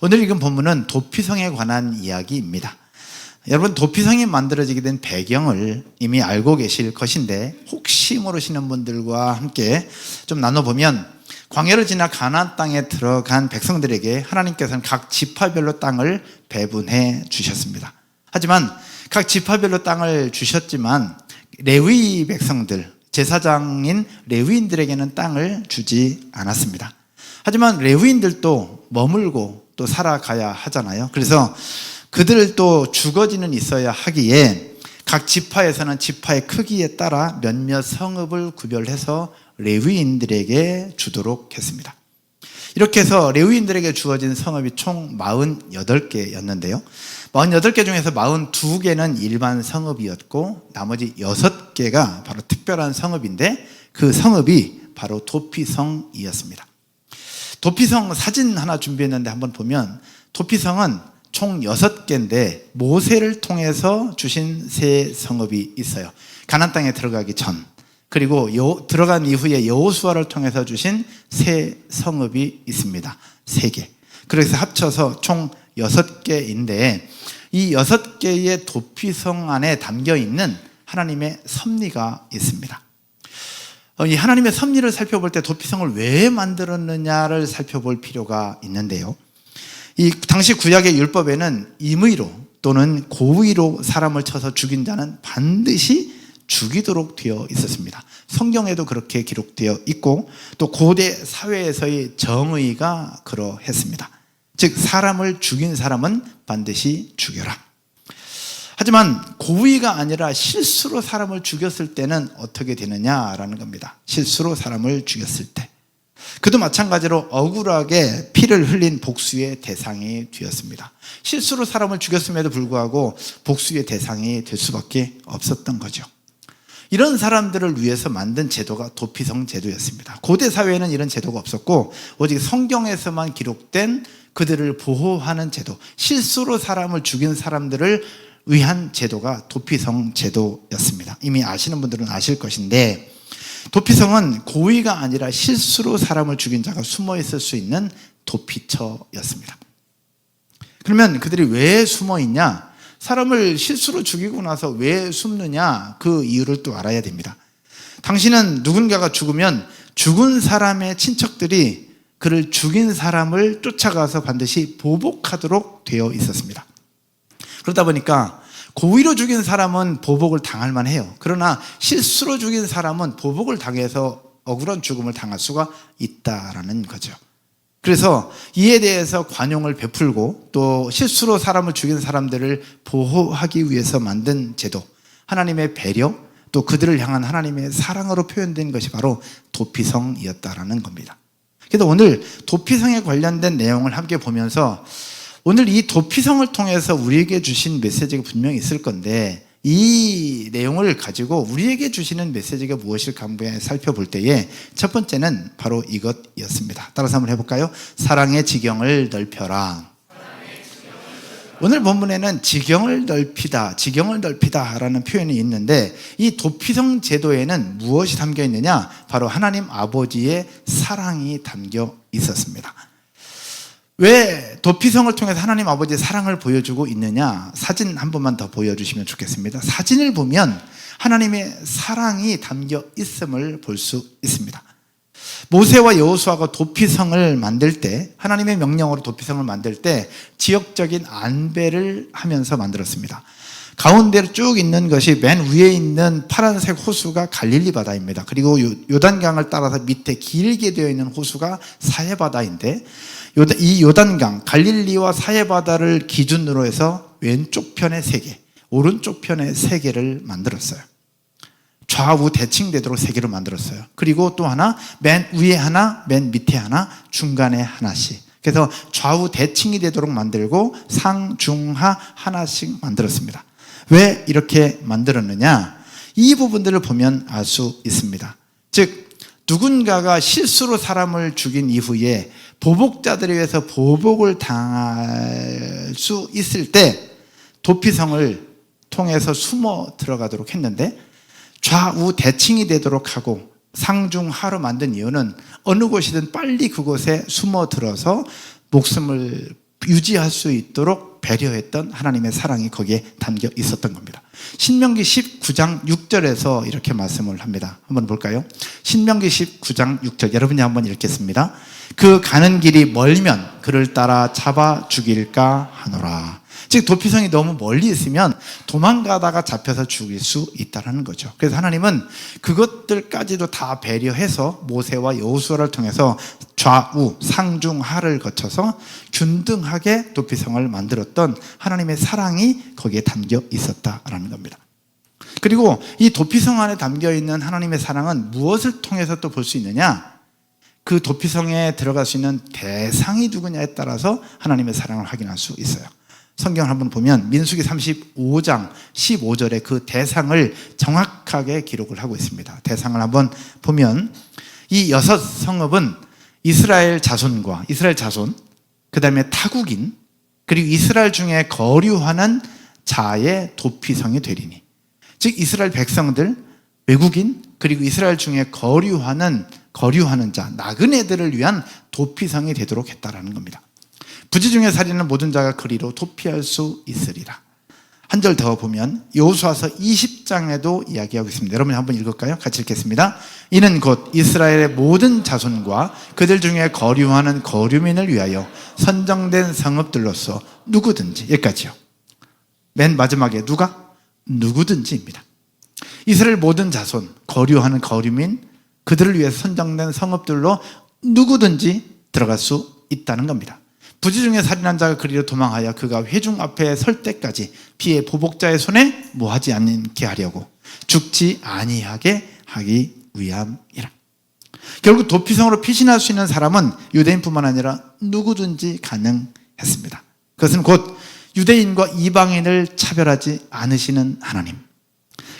오늘 읽은 본문은 도피성에 관한 이야기입니다. 여러분, 도피성이 만들어지게 된 배경을 이미 알고 계실 것인데 혹시 모르시는 분들과 함께 좀 나눠보면, 광야를 지나 가나안 땅에 들어간 백성들에게 하나님께서는 각 지파별로 땅을 배분해 주셨습니다. 하지만 각 지파별로 땅을 주셨지만 레위 백성들, 제사장인 레위인들에게는 땅을 주지 않았습니다. 하지만 레위인들도 머물고 또 살아가야 하잖아요. 그래서 그들도 주거지는 있어야 하기에 각 지파에서는 지파의 크기에 따라 몇몇 성읍을 구별해서 레위인들에게 주도록 했습니다. 이렇게 해서 레위인들에게 주어진 성읍이 총 48개였는데요. 48개 중에서 42개는 일반 성읍이었고 나머지 6개가 바로 특별한 성읍인데, 그 성읍이 바로 도피성이었습니다. 도피성 사진 하나 준비했는데 한번 보면, 도피성은 총 6개인데 모세를 통해서 주신 세 성읍이 있어요. 가나안 땅에 들어가기 전, 그리고 들어간 이후에 여호수아를 통해서 주신 세 성읍이 있습니다. 3개. 그래서 합쳐서 총 6개인데 이 6개의 도피성 안에 담겨있는 하나님의 섭리가 있습니다. 이 하나님의 섭리를 살펴볼 때 도피성을 왜 만들었느냐를 살펴볼 필요가 있는데요. 이 당시 구약의 율법에는 임의로 또는 고의로 사람을 쳐서 죽인 자는 반드시 죽이도록 되어 있었습니다. 성경에도 그렇게 기록되어 있고 또 고대 사회에서의 정의가 그러했습니다. 즉, 사람을 죽인 사람은 반드시 죽여라. 하지만 고의가 아니라 실수로 사람을 죽였을 때는 어떻게 되느냐라는 겁니다. 실수로 사람을 죽였을 때 그도 마찬가지로 억울하게 피를 흘린 복수의 대상이 되었습니다. 실수로 사람을 죽였음에도 불구하고 복수의 대상이 될 수밖에 없었던 거죠. 이런 사람들을 위해서 만든 제도가 도피성 제도였습니다. 고대 사회에는 이런 제도가 없었고 오직 성경에서만 기록된 그들을 보호하는 제도, 실수로 사람을 죽인 사람들을 위한 제도가 도피성 제도였습니다. 이미 아시는 분들은 아실 것인데, 도피성은 고의가 아니라 실수로 사람을 죽인 자가 숨어 있을 수 있는 도피처였습니다. 그러면 그들이 왜 숨어 있냐? 사람을 실수로 죽이고 나서 왜 숨느냐? 그 이유를 또 알아야 됩니다. 당신은 누군가가 죽으면 죽은 사람의 친척들이 그를 죽인 사람을 쫓아가서 반드시 보복하도록 되어 있었습니다. 그러다 보니까 고의로 죽인 사람은 보복을 당할 만해요. 그러나 실수로 죽인 사람은 보복을 당해서 억울한 죽음을 당할 수가 있다라는 거죠. 그래서 이에 대해서 관용을 베풀고 또 실수로 사람을 죽인 사람들을 보호하기 위해서 만든 제도, 하나님의 배려, 또 그들을 향한 하나님의 사랑으로 표현된 것이 바로 도피성이었다라는 겁니다. 그래서 오늘 도피성에 관련된 내용을 함께 보면서 오늘 이 도피성을 통해서 우리에게 주신 메시지가 분명히 있을 건데, 이 내용을 가지고 우리에게 주시는 메시지가 무엇일까 한번 살펴볼 때에 첫 번째는 바로 이것이었습니다. 따라서 한번 해볼까요? 사랑의 지경을 넓혀라. 오늘 본문에는 지경을 넓히다 라는 표현이 있는데, 이 도피성 제도에는 무엇이 담겨 있느냐? 바로 하나님 아버지의 사랑이 담겨 있었습니다. 왜 도피성을 통해서 하나님 아버지의 사랑을 보여주고 있느냐? 사진 한 번만 더 보여주시면 좋겠습니다. 사진을 보면 하나님의 사랑이 담겨 있음을 볼 수 있습니다. 모세와 여호수아가 도피성을 만들 때, 하나님의 명령으로 도피성을 만들 때 지역적인 안배를 하면서 만들었습니다. 가운데로 쭉 있는 것이 맨 위에 있는 파란색 호수가 갈릴리 바다입니다. 그리고 요단강을 따라서 밑에 길게 되어 있는 호수가 사해 바다인데, 이 요단강, 갈릴리와 사해 바다를 기준으로 해서 왼쪽 편에 3개, 오른쪽 편에 3개를 만들었어요. 좌우 대칭되도록 3개를 만들었어요. 그리고 또 하나, 맨 위에 하나, 맨 밑에 하나, 중간에 하나씩. 그래서 좌우 대칭이 되도록 만들고 상중하 하나씩 만들었습니다. 왜 이렇게 만들었느냐? 이 부분들을 보면 알 수 있습니다. 즉, 누군가가 실수로 사람을 죽인 이후에 보복자들에 의해서 보복을 당할 수 있을 때 도피성을 통해서 숨어 들어가도록 했는데, 좌우 대칭이 되도록 하고 상중하로 만든 이유는 어느 곳이든 빨리 그곳에 숨어 들어서 목숨을 유지할 수 있도록 배려했던 하나님의 사랑이 거기에 담겨 있었던 겁니다. 신명기 19장 6절에서 이렇게 말씀을 합니다. 한번 볼까요? 신명기 19장 6절 여러분이 한번 읽겠습니다. 그 가는 길이 멀면 그를 따라 잡아 죽일까 하노라. 즉 도피성이 너무 멀리 있으면 도망가다가 잡혀서 죽일 수 있다는 거죠. 그래서 하나님은 그것들까지도 다 배려해서 모세와 여호수아를 통해서 좌우 상중하를 거쳐서 균등하게 도피성을 만들었던 하나님의 사랑이 거기에 담겨 있었다라는 겁니다. 그리고 이 도피성 안에 담겨 있는 하나님의 사랑은 무엇을 통해서 또 볼 수 있느냐? 그 도피성에 들어갈 수 있는 대상이 누구냐에 따라서 하나님의 사랑을 확인할 수 있어요. 성경을 한번 보면 민수기 35장 15절에 그 대상을 정확하게 기록을 하고 있습니다. 대상을 한번 보면 이 6 성읍은 이스라엘 자손, 그 다음에 타국인, 그리고 이스라엘 중에 거류하는 자의 도피성이 되리니, 즉 이스라엘 백성들, 외국인, 그리고 이스라엘 중에 거류하는 자, 나그네들을 위한 도피성이 되도록 했다라는 겁니다. 부지 중에 살이는 모든 자가 그리로 도피할 수 있으리라. 한 절 더 보면 여호수아서 20장에도 이야기하고 있습니다. 여러분 한번 읽을까요? 같이 읽겠습니다. 이는 곧 이스라엘의 모든 자손과 그들 중에 거류하는 거류민을 위하여 선정된 성읍들로서 누구든지, 여기까지요. 맨 마지막에 누가? 누구든지입니다. 이스라엘 모든 자손, 거류하는 거류민, 그들을 위해서 선정된 성읍들로 누구든지 들어갈 수 있다는 겁니다. 부지 중에 살인한 자가 그리로 도망하여 그가 회중 앞에 설 때까지 피해 보복자의 손에 뭐하지 않게 하려고 죽지 아니하게 하기 위함이라. 결국 도피성으로 피신할 수 있는 사람은 유대인뿐만 아니라 누구든지 가능했습니다. 그것은 곧 유대인과 이방인을 차별하지 않으시는 하나님,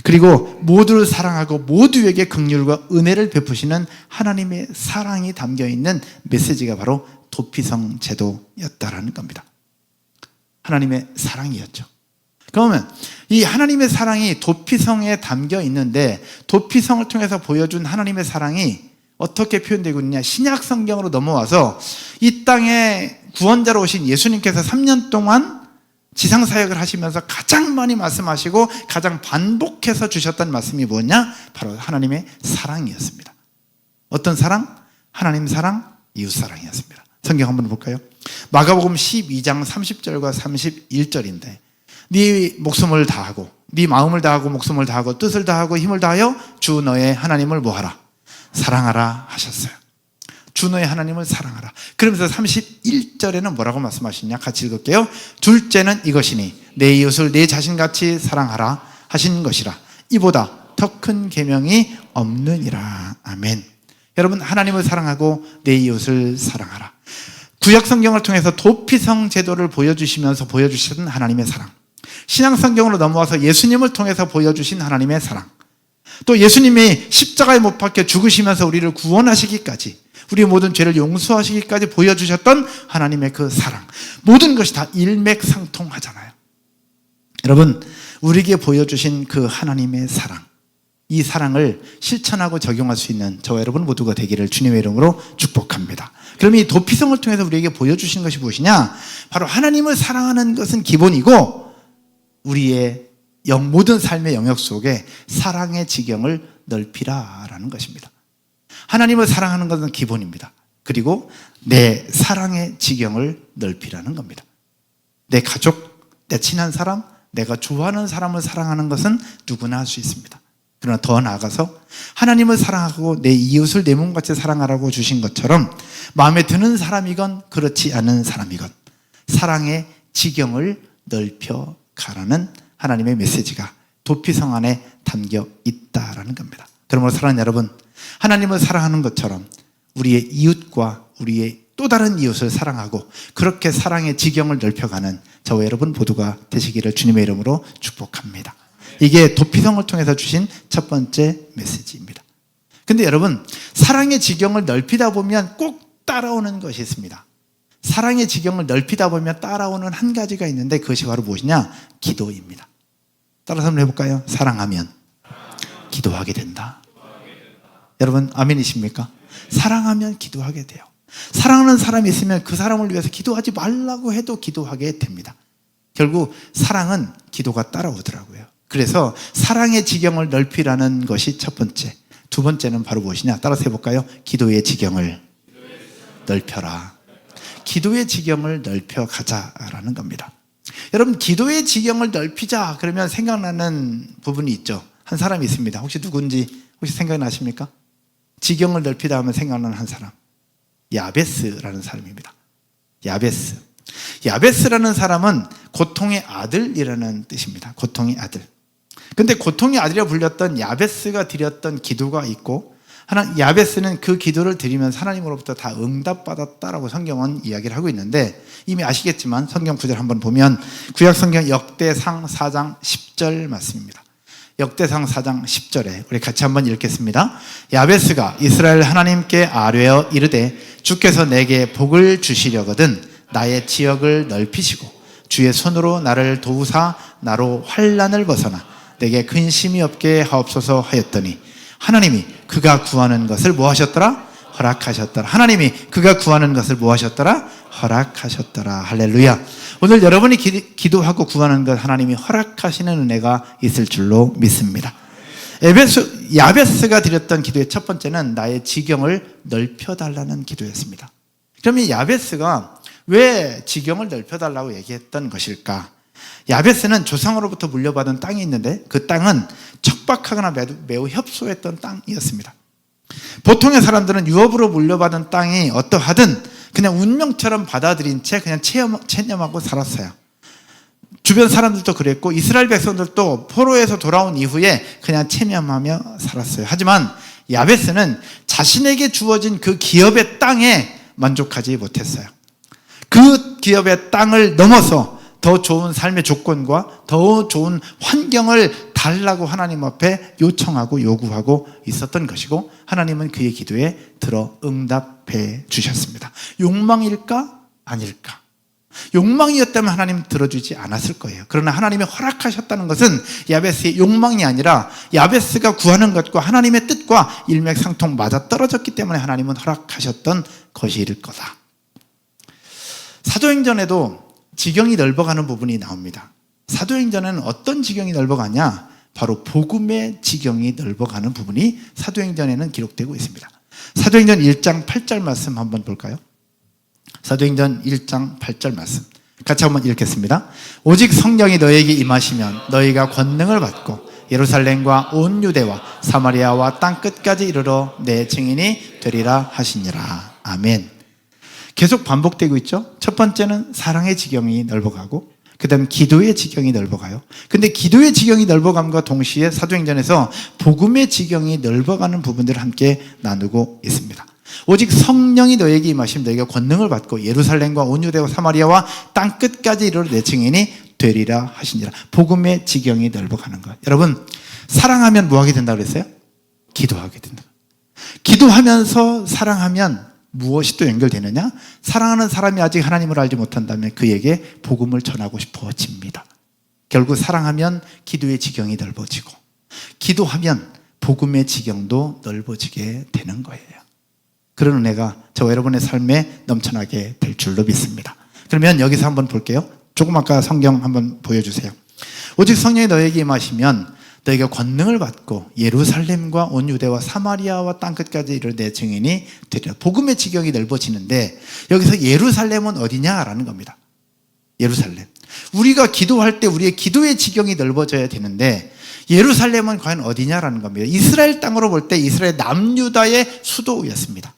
그리고 모두를 사랑하고 모두에게 긍휼과 은혜를 베푸시는 하나님의 사랑이 담겨있는 메시지가 바로 도피성 제도였다라는 겁니다. 하나님의 사랑이었죠. 그러면 이 하나님의 사랑이 도피성에 담겨 있는데, 도피성을 통해서 보여준 하나님의 사랑이 어떻게 표현되고 있느냐? 신약 성경으로 넘어와서 이 땅에 구원자로 오신 예수님께서 3년 동안 지상사역을 하시면서 가장 많이 말씀하시고 가장 반복해서 주셨던 말씀이 뭐냐? 바로 하나님의 사랑이었습니다. 어떤 사랑? 하나님 사랑, 이웃 사랑이었습니다. 성경 한번 볼까요? 마가복음 12장 30절과 31절인데 네 목숨을 다하고 네 마음을 다하고 목숨을 다하고 뜻을 다하고 힘을 다하여 주 너의 하나님을 뭐하라? 사랑하라 하셨어요. 주 너의 하나님을 사랑하라. 그러면서 31절에는 뭐라고 말씀하시냐? 같이 읽을게요. 둘째는 이것이니 내 이웃을 내 자신같이 사랑하라 하신 것이라. 이보다 더 큰 계명이 없느니라. 아멘. 여러분, 하나님을 사랑하고 내 이웃을 사랑하라. 구약 성경을 통해서 도피성 제도를 보여주시면서 보여주신 하나님의 사랑, 신약 성경으로 넘어와서 예수님을 통해서 보여주신 하나님의 사랑, 또 예수님이 십자가에 못 박혀 죽으시면서 우리를 구원하시기까지, 우리의 모든 죄를 용서하시기까지 보여주셨던 하나님의 그 사랑, 모든 것이 다 일맥상통하잖아요. 여러분, 우리에게 보여주신 그 하나님의 사랑, 이 사랑을 실천하고 적용할 수 있는 저와 여러분 모두가 되기를 주님의 이름으로 축복합니다. 그럼 이 도피성을 통해서 우리에게 보여주신 것이 무엇이냐? 바로 하나님을 사랑하는 것은 기본이고, 우리의 모든 삶의 영역 속에 사랑의 지경을 넓히라라는 것입니다. 하나님을 사랑하는 것은 기본입니다. 그리고 내 사랑의 지경을 넓히라는 겁니다. 내 가족, 내 친한 사람, 내가 좋아하는 사람을 사랑하는 것은 누구나 할 수 있습니다. 그러나 더 나아가서 하나님을 사랑하고 내 이웃을 내 몸같이 사랑하라고 주신 것처럼 마음에 드는 사람이건 그렇지 않은 사람이건 사랑의 지경을 넓혀가라는 하나님의 메시지가 도피성 안에 담겨 있다라는 겁니다. 그러므로 사랑하는 여러분, 하나님을 사랑하는 것처럼 우리의 이웃과 우리의 또 다른 이웃을 사랑하고 그렇게 사랑의 지경을 넓혀가는 저와 여러분 모두가 되시기를 주님의 이름으로 축복합니다. 이게 도피성을 통해서 주신 첫 번째 메시지입니다. 근데 여러분, 사랑의 지경을 넓히다 보면 꼭 따라오는 것이 있습니다. 사랑의 지경을 넓히다 보면 따라오는 한 가지가 있는데 그것이 바로 무엇이냐? 기도입니다. 따라서 한번 해볼까요? 사랑하면 기도하게 된다. 여러분, 아멘이십니까? 사랑하면 기도하게 돼요. 사랑하는 사람이 있으면 그 사람을 위해서 기도하지 말라고 해도 기도하게 됩니다. 결국 사랑은 기도가 따라오더라고요. 그래서 사랑의 지경을 넓히라는 것이 첫 번째. 두 번째는 바로 무엇이냐? 따라서 해볼까요? 기도의 지경을 넓혀라. 기도의 지경을 넓혀가자라는 겁니다. 여러분, 기도의 지경을 넓히자 그러면 생각나는 부분이 있죠. 한 사람이 있습니다. 혹시 누군지 혹시 생각나십니까? 지경을 넓히다 하면 생각나는 한 사람, 야베스라는 사람입니다. 야베스. 야베스라는 사람은 고통의 아들이라는 뜻입니다. 고통의 아들. 근데 고통의 아들이라 불렸던 야베스가 드렸던 기도가 있고, 야베스는 그 기도를 드리면서 하나님으로부터 다 응답받았다라고 성경은 이야기를 하고 있는데, 이미 아시겠지만 성경 구절 한번 보면 구약 성경 역대상 4장 10절 말씀입니다. 역대상 4장 10절에 우리 같이 한번 읽겠습니다. 야베스가 이스라엘 하나님께 아뢰어 이르되 주께서 내게 복을 주시려거든 나의 지역을 넓히시고 주의 손으로 나를 도우사 나로 환난을 벗어나 내게 근심이 없게 하옵소서 하였더니 하나님이 그가 구하는 것을 뭐 하셨더라? 허락하셨더라. 하나님이 그가 구하는 것을 뭐 하셨더라? 허락하셨더라. 할렐루야. 오늘 여러분이 기도하고 구하는 것 하나님이 허락하시는 은혜가 있을 줄로 믿습니다. 야베스가 드렸던 기도의 첫 번째는 나의 지경을 넓혀달라는 기도였습니다. 그러면 야베스가 왜 지경을 넓혀달라고 얘기했던 것일까? 야베스는 조상으로부터 물려받은 땅이 있는데 그 땅은 척박하거나 매우 협소했던 땅이었습니다. 보통의 사람들은 유업으로 물려받은 땅이 어떠하든 그냥 운명처럼 받아들인 채 그냥 체념하고 살았어요. 주변 사람들도 그랬고 이스라엘 백성들도 포로에서 돌아온 이후에 그냥 체념하며 살았어요. 하지만 야베스는 자신에게 주어진 그 기업의 땅에 만족하지 못했어요. 그 기업의 땅을 넘어서 더 좋은 삶의 조건과 더 좋은 환경을 달라고 하나님 앞에 요청하고 요구하고 있었던 것이고, 하나님은 그의 기도에 들어 응답해 주셨습니다. 욕망일까? 아닐까? 욕망이었다면 하나님 들어주지 않았을 거예요. 그러나 하나님이 허락하셨다는 것은 야베스의 욕망이 아니라 야베스가 구하는 것과 하나님의 뜻과 일맥상통 맞아떨어졌기 때문에 하나님은 허락하셨던 것일 거다. 사도행전에도 지경이 넓어가는 부분이 나옵니다. 사도행전에는 어떤 지경이 넓어가냐? 바로 복음의 지경이 넓어가는 부분이 사도행전에는 기록되고 있습니다. 사도행전 1장 8절 말씀 한번 볼까요? 사도행전 1장 8절 말씀 같이 한번 읽겠습니다. 오직 성령이 너에게 임하시면 너희가 권능을 받고 예루살렘과 온 유대와 사마리아와 땅끝까지 이르러 내 증인이 되리라 하시니라. 아멘. 계속 반복되고 있죠. 첫 번째는 사랑의 지경이 넓어가고 그 다음 기도의 지경이 넓어가요. 근데 기도의 지경이 넓어감과 동시에 사도행전에서 복음의 지경이 넓어가는 부분들을 함께 나누고 있습니다. 오직 성령이 너에게 임하시면 너희가 권능을 받고 예루살렘과 온 유대와 사마리아와 땅끝까지 이르러 내 증인이 되리라 하시니라. 복음의 지경이 넓어가는 것. 여러분, 사랑하면 뭐 하게 된다고 그랬어요? 기도하게 된다. 기도하면서 사랑하면 무엇이 또 연결되느냐? 사랑하는 사람이 아직 하나님을 알지 못한다면 그에게 복음을 전하고 싶어집니다. 결국 사랑하면 기도의 지경이 넓어지고 기도하면 복음의 지경도 넓어지게 되는 거예요. 그런 은혜가 저와 여러분의 삶에 넘쳐나게 될 줄로 믿습니다. 그러면 여기서 한번 볼게요. 조금 아까 성경 한번 보여주세요. 오직 성령이 너에게 임하시면 너희가 권능을 받고 예루살렘과 온 유대와 사마리아와 땅끝까지 이르러 내 증인이 되리라. 복음의 지경이 넓어지는데 여기서 예루살렘은 어디냐라는 겁니다. 예루살렘. 우리가 기도할 때 우리의 기도의 지경이 넓어져야 되는데 예루살렘은 과연 어디냐라는 겁니다. 이스라엘 땅으로 볼 때 이스라엘 남유다의 수도였습니다.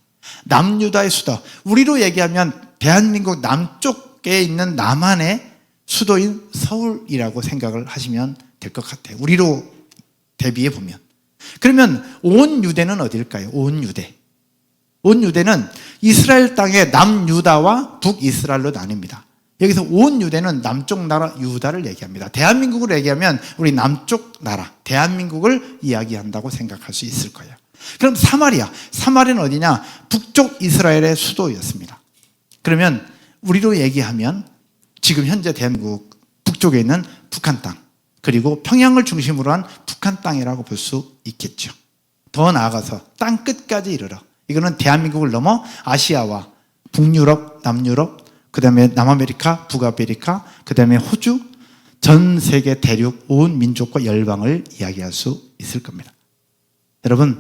남유다의 수도. 우리로 얘기하면 대한민국 남쪽에 있는 남한의 수도인 서울이라고 생각을 하시면 될 것 같아요. 우리로 대비해 보면. 그러면 온 유대는 어딜까요? 온 유대. 온 유대는 이스라엘 땅의 남유다와 북이스라엘로 나뉩니다. 여기서 온 유대는 남쪽 나라 유다를 얘기합니다. 대한민국을 얘기하면 우리 남쪽 나라 대한민국을 이야기한다고 생각할 수 있을 거예요. 그럼 사마리아는 어디냐? 북쪽 이스라엘의 수도였습니다. 그러면 우리로 얘기하면 지금 현재 대한민국 북쪽에 있는 북한 땅, 그리고 평양을 중심으로 한 북한 땅이라고 볼 수 있겠죠. 더 나아가서 땅 끝까지 이르러, 이거는 대한민국을 넘어 아시아와 북유럽, 남유럽, 그 다음에 남아메리카, 북아메리카, 그 다음에 호주, 전 세계 대륙 온 민족과 열방을 이야기할 수 있을 겁니다. 여러분,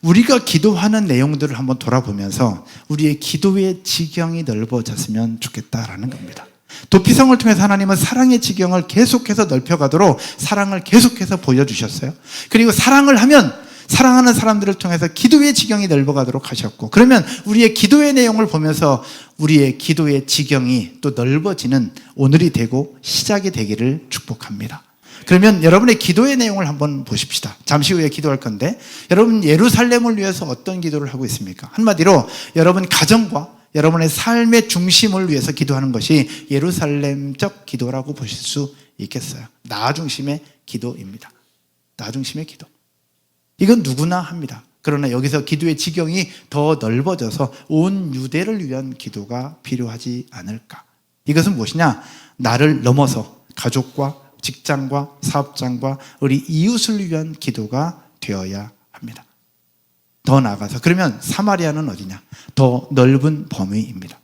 우리가 기도하는 내용들을 한번 돌아보면서 우리의 기도의 지경이 넓어졌으면 좋겠다라는 겁니다. 도피성을 통해서 하나님은 사랑의 지경을 계속해서 넓혀가도록 사랑을 계속해서 보여주셨어요. 그리고 사랑을 하면 사랑하는 사람들을 통해서 기도의 지경이 넓어가도록 하셨고, 그러면 우리의 기도의 내용을 보면서 우리의 기도의 지경이 또 넓어지는 오늘이 되고 시작이 되기를 축복합니다. 그러면 여러분의 기도의 내용을 한번 보십시다. 잠시 후에 기도할 건데, 여러분 예루살렘을 위해서 어떤 기도를 하고 있습니까? 한마디로 여러분 가정과 여러분의 삶의 중심을 위해서 기도하는 것이 예루살렘적 기도라고 보실 수 있겠어요. 나 중심의 기도입니다. 나 중심의 기도. 이건 누구나 합니다. 그러나 여기서 기도의 지경이 더 넓어져서 온 유대를 위한 기도가 필요하지 않을까? 이것은 무엇이냐? 나를 넘어서 가족과 직장과 사업장과 우리 이웃을 위한 기도가 되어야 합니다. 더 나아가서, 그러면 사마리아는 어디냐? 더 넓은 범위입니다.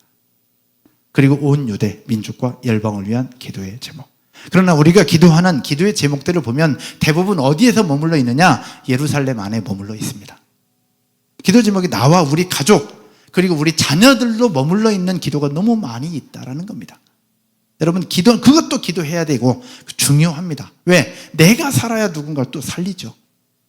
그리고 온 유대 민족과 열방을 위한 기도의 제목. 그러나 우리가 기도하는 기도의 제목들을 보면 대부분 어디에서 머물러 있느냐? 예루살렘 안에 머물러 있습니다. 기도 제목이 나와 우리 가족 그리고 우리 자녀들로 머물러 있는 기도가 너무 많이 있다라는 겁니다. 여러분, 그것도 기도해야 되고 중요합니다. 왜? 내가 살아야 누군가를 또 살리죠.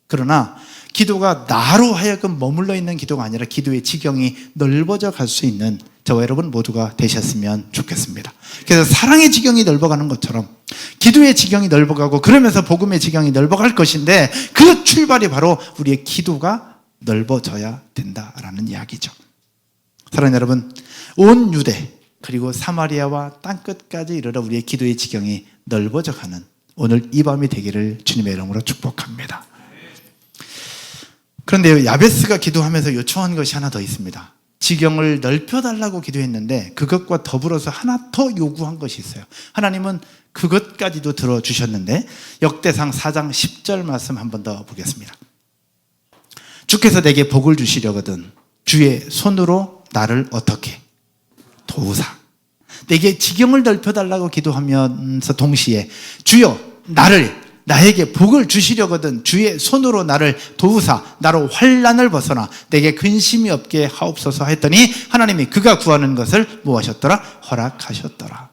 그러나 기도가 나로 하여금 머물러 있는 기도가 아니라 기도의 지경이 넓어져 갈 수 있는 저와 여러분 모두가 되셨으면 좋겠습니다. 그래서 사랑의 지경이 넓어가는 것처럼 기도의 지경이 넓어가고, 그러면서 복음의 지경이 넓어갈 것인데, 그 출발이 바로 우리의 기도가 넓어져야 된다라는 이야기죠. 사랑하는 여러분, 온 유대 그리고 사마리아와 땅끝까지 이르러 우리의 기도의 지경이 넓어져 가는 오늘 이 밤이 되기를 주님의 이름으로 축복합니다. 그런데 야베스가 기도하면서 요청한 것이 하나 더 있습니다. 지경을 넓혀달라고 기도했는데 그것과 더불어서 하나 더 요구한 것이 있어요. 하나님은 그것까지도 들어주셨는데, 역대상 4장 10절 말씀 한 번 더 보겠습니다. 주께서 내게 복을 주시려거든 주의 손으로 나를 어떻게 도우사. 내게 지경을 넓혀달라고 기도하면서 동시에 주여 나에게 복을 주시려거든 주의 손으로 나를 도우사 나로 환난을 벗어나 내게 근심이 없게 하옵소서 했더니 하나님이 그가 구하는 것을 무엇하셨더라? 허락하셨더라.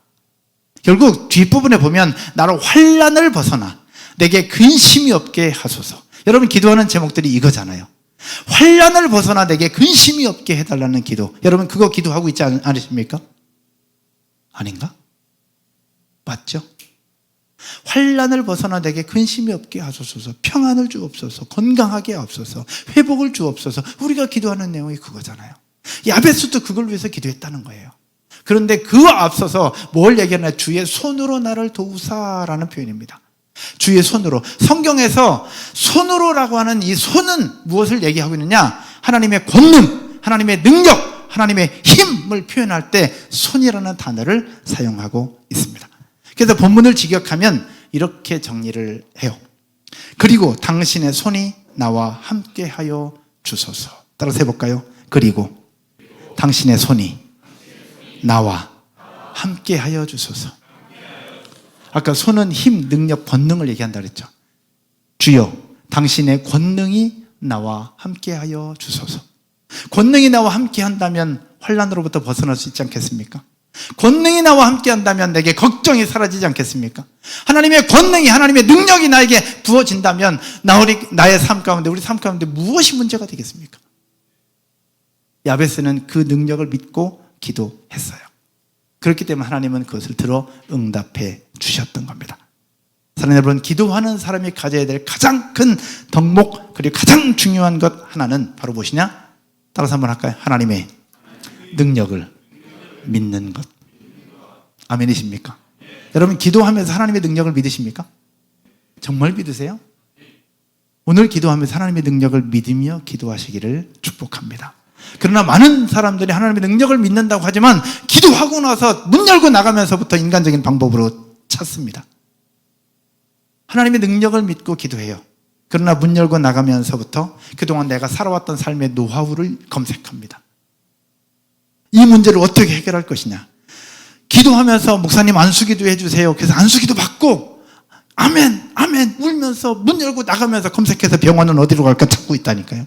결국 뒷부분에 보면 나로 환난을 벗어나 내게 근심이 없게 하소서. 여러분, 기도하는 제목들이 이거잖아요. 환난을 벗어나 내게 근심이 없게 해달라는 기도. 여러분, 그거 기도하고 있지 않으십니까? 아닌가? 맞죠? 환난을 벗어나 내게 근심이 없게 하소서, 평안을 주옵소서, 건강하게 하옵소서, 회복을 주옵소서. 우리가 기도하는 내용이 그거잖아요. 야베스도 그걸 위해서 기도했다는 거예요. 그런데 그 앞서서 뭘 얘기하나? 주의 손으로 나를 도우사라는 표현입니다. 주의 손으로. 성경에서 손으로라고 하는 이 손은 무엇을 얘기하고 있느냐? 하나님의 권능, 하나님의 능력, 하나님의 힘을 표현할 때 손이라는 단어를 사용하고 있습니다. 그래서 본문을 직역하면 이렇게 정리를 해요. 그리고 당신의 손이 나와 함께하여 주소서. 따라서 해볼까요? 그리고 당신의 손이 나와 함께하여 주소서. 아까 손은 힘, 능력, 권능을 얘기한다 그랬죠. 주여, 당신의 권능이 나와 함께하여 주소서. 권능이 나와 함께한다면 환난으로부터 벗어날 수 있지 않겠습니까? 권능이 나와 함께한다면 내게 걱정이 사라지지 않겠습니까? 하나님의 권능이, 하나님의 능력이 나에게 부어진다면 나의 삶 가운데, 우리 삶 가운데 무엇이 문제가 되겠습니까? 야베스는 그 능력을 믿고 기도했어요. 그렇기 때문에 하나님은 그것을 들어 응답해 주셨던 겁니다. 사랑하는 여러분, 기도하는 사람이 가져야 될 가장 큰 덕목, 그리고 가장 중요한 것 하나는 바로 무엇이냐? 따라서 한번 할까요? 하나님의 능력을 믿는 것. 아멘이십니까? 여러분, 기도하면서 하나님의 능력을 믿으십니까? 정말 믿으세요? 오늘 기도하면서 하나님의 능력을 믿으며 기도하시기를 축복합니다. 그러나 많은 사람들이 하나님의 능력을 믿는다고 하지만 기도하고 나서 문 열고 나가면서부터 인간적인 방법으로 찾습니다. 하나님의 능력을 믿고 기도해요. 그러나 문 열고 나가면서부터 그동안 내가 살아왔던 삶의 노하우를 검색합니다. 이 문제를 어떻게 해결할 것이냐. 기도하면서 목사님 안수기도 해주세요. 그래서 안수기도 받고 아멘 아멘 울면서 문 열고 나가면서 검색해서 병원은 어디로 갈까 찾고 있다니까요.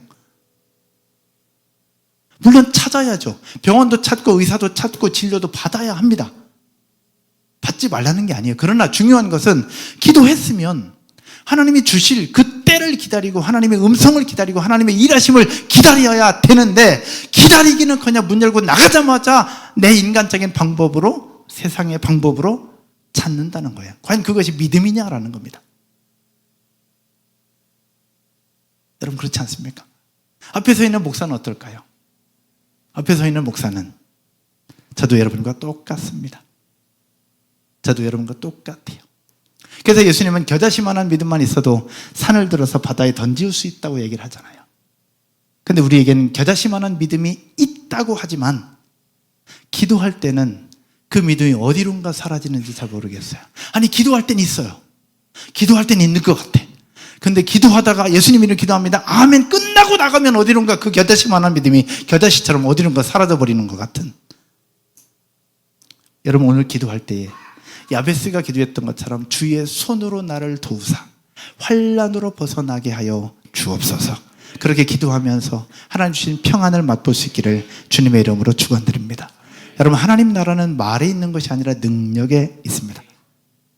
물론 찾아야죠. 병원도 찾고 의사도 찾고 진료도 받아야 합니다. 받지 말라는 게 아니에요. 그러나 중요한 것은 기도했으면 하나님이 주실 그 때를 기다리고 하나님의 음성을 기다리고 하나님의 일하심을 기다려야 되는데, 기다리기는커녕 문 열고 나가자마자 내 인간적인 방법으로, 세상의 방법으로 찾는다는 거예요. 과연 그것이 믿음이냐라는 겁니다. 여러분 그렇지 않습니까? 앞에 서 있는 목사는 어떨까요? 앞에 서 있는 목사는 저도 여러분과 똑같습니다. 저도 여러분과 똑같아요. 그래서 예수님은 겨자씨만한 믿음만 있어도 산을 들어서 바다에 던질 수 있다고 얘기를 하잖아요. 그런데 우리에게는 겨자씨만한 믿음이 있다고 하지만 기도할 때는 그 믿음이 어디론가 사라지는지 잘 모르겠어요. 아니 기도할 땐 있어요. 기도할 땐 있는 것 같아. 근데 기도하다가 예수님 이름 기도합니다. 아멘 끝나고 나가면 어디론가 그 겨자씨만한 믿음이 겨자씨처럼 어디론가 사라져버리는 것 같은. 여러분 오늘 기도할 때에 야베스가 기도했던 것처럼 주의 손으로 나를 도우사 환난으로 벗어나게 하여 주옵소서. 그렇게 기도하면서 하나님 주신 평안을 맛볼 수 있기를 주님의 이름으로 축원드립니다. 여러분 하나님 나라는 말에 있는 것이 아니라 능력에 있습니다.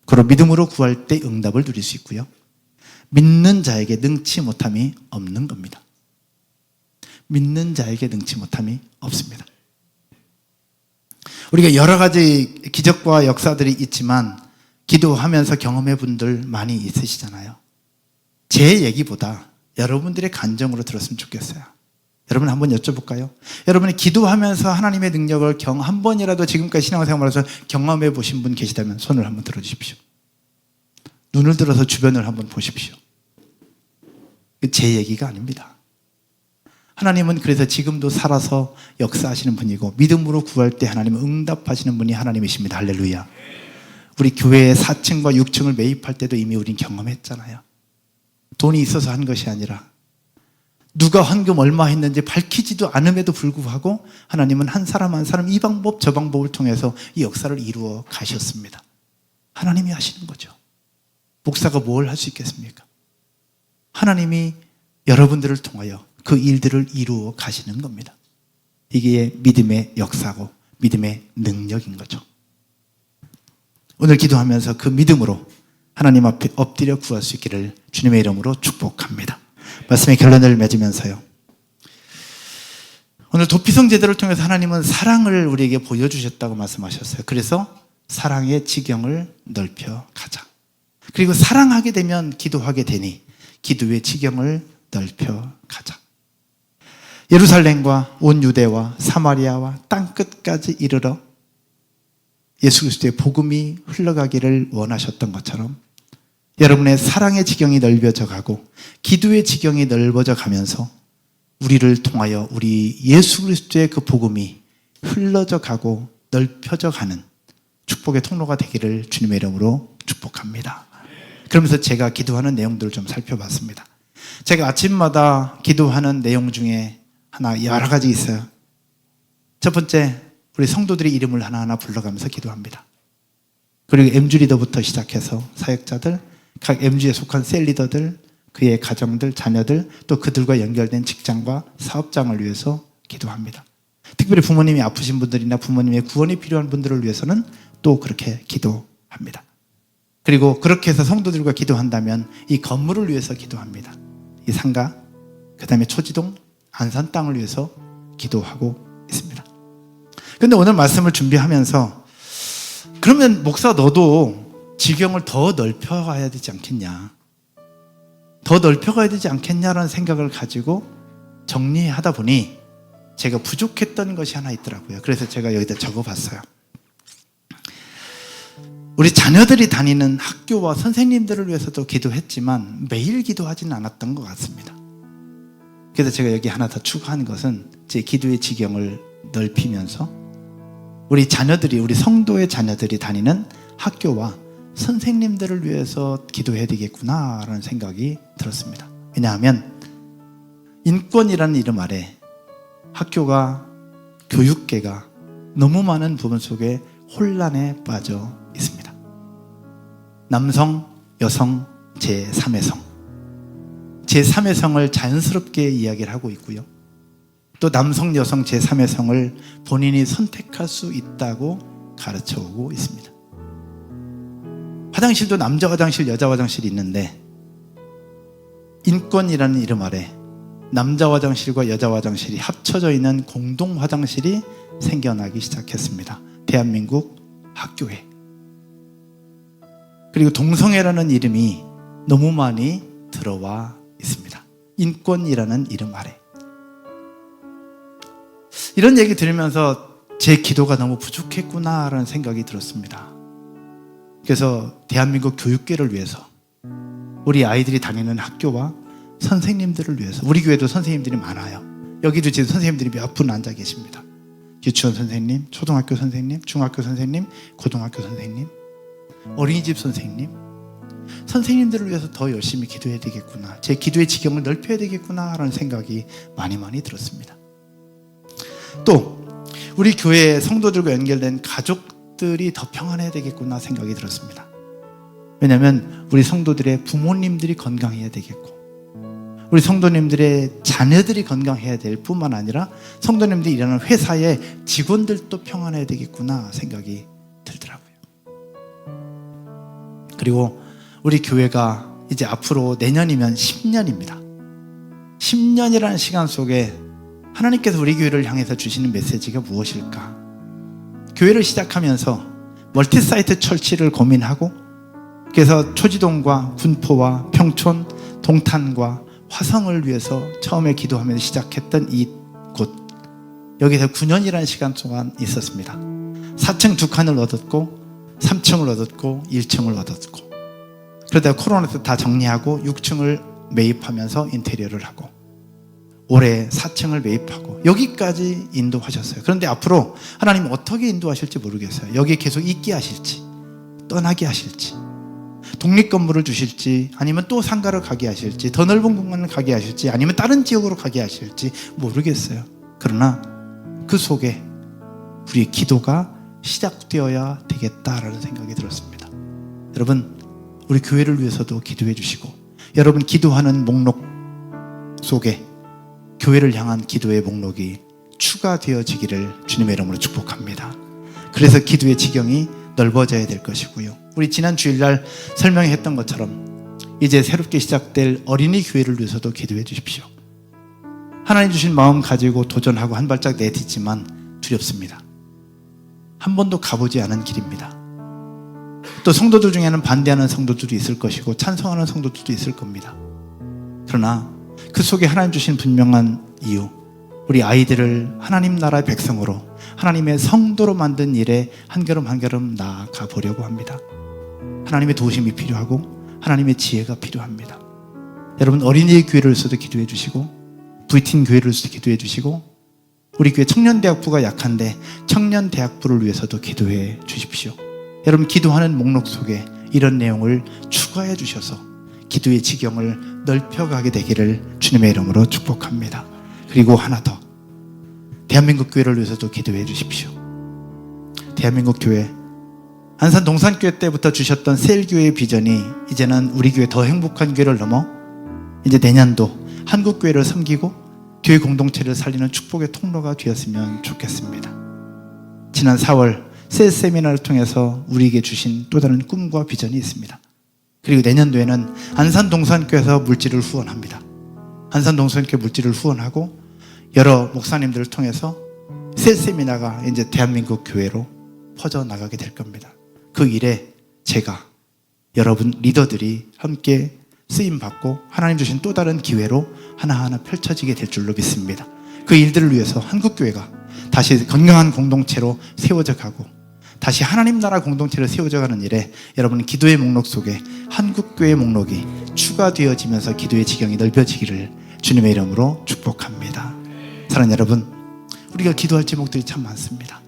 그리고 믿음으로 구할 때 응답을 누릴 수 있고요. 믿는 자에게 능치 못함이 없는 겁니다. 믿는 자에게 능치 못함이 없습니다. 우리가 여러 가지 기적과 역사들이 있지만 기도하면서 경험해 본 분들 많이 있으시잖아요. 제 얘기보다 여러분들의 간증으로 들었으면 좋겠어요. 여러분 한번 여쭤볼까요? 여러분이 기도하면서 하나님의 능력을 한 번이라도 지금까지 신앙생활에서 경험해 보신 분 계시다면 손을 한번 들어주십시오. 눈을 들어서 주변을 한번 보십시오. 제 얘기가 아닙니다. 하나님은 그래서 지금도 살아서 역사하시는 분이고 믿음으로 구할 때 하나님은 응답하시는 분이 하나님이십니다. 할렐루야. 우리 교회의 4층과 6층을 매입할 때도 이미 우린 경험했잖아요. 돈이 있어서 한 것이 아니라 누가 헌금 얼마 했는지 밝히지도 않음에도 불구하고 하나님은 한 사람 한 사람 이 방법 저 방법을 통해서 이 역사를 이루어 가셨습니다. 하나님이 하시는 거죠. 목사가 뭘 할 수 있겠습니까? 하나님이 여러분들을 통하여 그 일들을 이루어 가시는 겁니다. 이게 믿음의 역사고 믿음의 능력인 거죠. 오늘 기도하면서 그 믿음으로 하나님 앞에 엎드려 구할 수 있기를 주님의 이름으로 축복합니다. 말씀의 결론을 맺으면서요. 오늘 도피성 제도를 통해서 하나님은 사랑을 우리에게 보여주셨다고 말씀하셨어요. 그래서 사랑의 지경을 넓혀 가자. 그리고 사랑하게 되면 기도하게 되니 기도의 지경을 넓혀 가자. 예루살렘과 온 유대와 사마리아와 땅끝까지 이르러 예수 그리스도의 복음이 흘러가기를 원하셨던 것처럼 여러분의 사랑의 지경이 넓어져 가고 기도의 지경이 넓어져 가면서 우리를 통하여 우리 예수 그리스도의 그 복음이 흘러져 가고 넓혀져 가는 축복의 통로가 되기를 주님의 이름으로 축복합니다. 그러면서 제가 기도하는 내용들을 좀 살펴봤습니다. 제가 아침마다 기도하는 내용 중에 하나 여러 가지 있어요. 첫 번째, 우리 성도들의 이름을 하나하나 불러가면서 기도합니다. 그리고 MG 리더부터 시작해서 사역자들, 각 MG에 속한 셀 리더들, 그의 가정들, 자녀들, 또 그들과 연결된 직장과 사업장을 위해서 기도합니다. 특별히 부모님이 아프신 분들이나 부모님의 구원이 필요한 분들을 위해서는 또 그렇게 기도합니다. 그리고 그렇게 해서 성도들과 기도한다면 이 건물을 위해서 기도합니다. 이 상가, 그 다음에 초지동, 안산 땅을 위해서 기도하고 있습니다. 그런데 오늘 말씀을 준비하면서 그러면 목사 너도 지경을 더 넓혀가야 되지 않겠냐, 더 넓혀가야 되지 않겠냐라는 생각을 가지고 정리하다 보니 제가 부족했던 것이 하나 있더라고요. 그래서 제가 여기다 적어봤어요. 우리 자녀들이 다니는 학교와 선생님들을 위해서도 기도했지만 매일 기도하지는 않았던 것 같습니다. 그래서 제가 여기 하나 더 추가한 것은 제 기도의 지경을 넓히면서 우리 자녀들이, 우리 성도의 자녀들이 다니는 학교와 선생님들을 위해서 기도해야 되겠구나라는 생각이 들었습니다. 왜냐하면 인권이라는 이름 아래 학교가, 교육계가 너무 많은 부분 속에 혼란에 빠져 있습니다. 남성, 여성, 제3의 성. 제3의 성을 자연스럽게 이야기를 하고 있고요. 또 남성, 여성, 제3의 성을 본인이 선택할 수 있다고 가르쳐 오고 있습니다. 화장실도 남자 화장실, 여자 화장실이 있는데 인권이라는 이름 아래 남자 화장실과 여자 화장실이 합쳐져 있는 공동 화장실이 생겨나기 시작했습니다. 대한민국 학교에. 그리고 동성애라는 이름이 너무 많이 들어와 있습니다. 인권이라는 이름 아래. 이런 얘기 들으면서 제 기도가 너무 부족했구나라는 생각이 들었습니다. 그래서 대한민국 교육계를 위해서, 우리 아이들이 다니는 학교와 선생님들을 위해서, 우리 교회도 선생님들이 많아요. 여기도 지금 선생님들이 몇 분 앉아 계십니다. 유치원 선생님, 초등학교 선생님, 중학교 선생님, 고등학교 선생님, 어린이집 선생님, 선생님들을 위해서 더 열심히 기도해야 되겠구나, 제 기도의 지경을 넓혀야 되겠구나 라는 생각이 많이 들었습니다. 또 우리 교회 성도들과 연결된 가족들이 더 평안해야 되겠구나 생각이 들었습니다. 왜냐하면 우리 성도들의 부모님들이 건강해야 되겠고, 우리 성도님들의 자녀들이 건강해야 될 뿐만 아니라 성도님들이 일하는 회사의 직원들도 평안해야 되겠구나 생각이 들더라고요. 그리고 우리 교회가 이제 앞으로 내년이면 10년입니다. 10년이라는 시간 속에 하나님께서 우리 교회를 향해서 주시는 메시지가 무엇일까? 교회를 시작하면서 멀티사이트 철치를 고민하고, 그래서 초지동과 군포와 평촌, 동탄과 화성을 위해서 처음에 기도하면서 시작했던 이 곳, 여기서 9년이라는 시간 동안 있었습니다. 4층 2칸을 얻었고 3층을 얻었고 1층을 얻었고, 그러다가 코로나 때 다 정리하고 6층을 매입하면서 인테리어를 하고 올해 4층을 매입하고 여기까지 인도하셨어요. 그런데 앞으로 하나님 어떻게 인도하실지 모르겠어요. 여기에 계속 있게 하실지, 떠나게 하실지, 독립건물을 주실지, 아니면 또 상가를 가게 하실지, 더 넓은 공간을 가게 하실지, 아니면 다른 지역으로 가게 하실지 모르겠어요. 그러나 그 속에 우리의 기도가 시작되어야 되겠다라는 생각이 들었습니다. 여러분, 우리 교회를 위해서도 기도해 주시고, 여러분 기도하는 목록 속에 교회를 향한 기도의 목록이 추가되어지기를 주님의 이름으로 축복합니다. 그래서 기도의 지경이 넓어져야 될 것이고요. 우리 지난 주일날 설명했던 것처럼 이제 새롭게 시작될 어린이 교회를 위해서도 기도해 주십시오. 하나님 주신 마음 가지고 도전하고 한 발짝 내딛지만 두렵습니다. 한 번도 가보지 않은 길입니다. 또 성도들 중에는 반대하는 성도들도 있을 것이고 찬성하는 성도들도 있을 겁니다. 그러나 그 속에 하나님 주신 분명한 이유, 우리 아이들을 하나님 나라의 백성으로, 하나님의 성도로 만든 일에 한 걸음 한 걸음 나아가 보려고 합니다. 하나님의 도우심이 필요하고 하나님의 지혜가 필요합니다. 여러분, 어린이 교회를 위해서도 기도해 주시고, VT인 교회를 위해서도 기도해 주시고, 우리 교회 청년대학부가 약한데 청년대학부를 위해서도 기도해 주십시오. 여러분, 기도하는 목록 속에 이런 내용을 추가해 주셔서 기도의 지경을 넓혀가게 되기를 주님의 이름으로 축복합니다. 그리고 하나 더, 대한민국 교회를 위해서도 기도해 주십시오. 대한민국 교회, 안산 동산교회 때부터 주셨던 셀교회의 비전이 이제는 우리 교회 더 행복한 교회를 넘어 이제 내년도 한국교회를 섬기고 교회 공동체를 살리는 축복의 통로가 되었으면 좋겠습니다. 지난 4월 셀 세미나를 통해서 우리에게 주신 또 다른 꿈과 비전이 있습니다. 그리고 내년도에는 안산 동산교회에서 물질을 후원합니다. 안산 동산교회 물질을 후원하고 여러 목사님들을 통해서 셀 세미나가 이제 대한민국 교회로 퍼져나가게 될 겁니다. 그 일에 제가, 여러분 리더들이 함께 쓰임받고 하나님 주신 또 다른 기회로 하나하나 펼쳐지게 될 줄로 믿습니다. 그 일들을 위해서 한국교회가 다시 건강한 공동체로 세워져 가고 다시 하나님 나라 공동체로 세워져 가는 일에 여러분 기도의 목록 속에 한국교회 목록이 추가되어지면서 기도의 지경이 넓혀지기를 주님의 이름으로 축복합니다. 사랑하는 여러분, 우리가 기도할 제목들이 참 많습니다.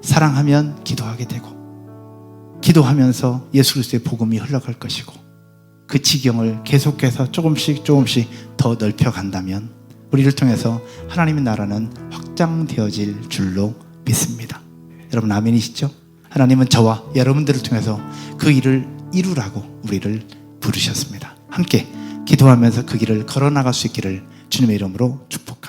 사랑하면 기도하게 되고, 기도하면서 예수 그리스도의 복음이 흘러갈 것이고, 그 지경을 계속해서 조금씩 더 넓혀간다면 우리를 통해서 하나님의 나라는 확장되어질 줄로 믿습니다. 여러분 아멘이시죠? 하나님은 저와 여러분들을 통해서 그 일을 이루라고 우리를 부르셨습니다. 함께 기도하면서 그 길을 걸어나갈 수 있기를 주님의 이름으로 축복합니다.